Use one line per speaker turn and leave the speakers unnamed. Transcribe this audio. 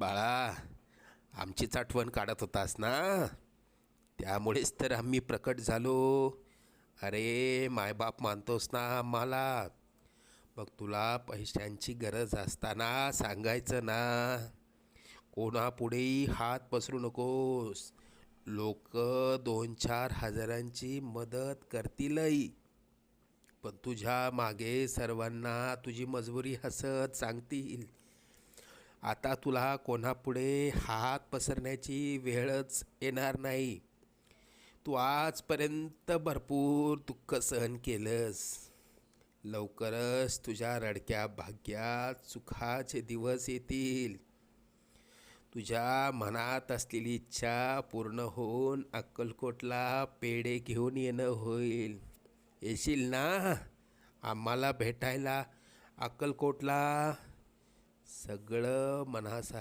बाळा, आमचीच आठवण काढत होतास ना, त्यामुळेच तर आम्ही प्रकट झालो. अरे मायबाप मानतोस ना आम्हाला, मग तुला पैशांची गरज असताना सांगायचं ना. कोणापुढेही हात पसरू नकोस. लोक 2-4 हजारांची मदत करतीलही, पण तुझ्या मागे सर्वांना तुझी मजबुरी हसत सांगतील. आता तुला कोणापुढे हात पसरण्याची वेळच येणार नाही. तू आजपर्यंत भरपूर दुःख सहन केलंस. लवकरच तुझ्या रडक्या भाग्यात सुखाचे दिवस येतील. तुझ्या मनात असलेली इच्छा पूर्ण होऊन अक्कलकोटला पेढे घेऊन येणं होईल. येशील ना आम्हाला भेटायला अक्कलकोटला? सगळं मनासारखं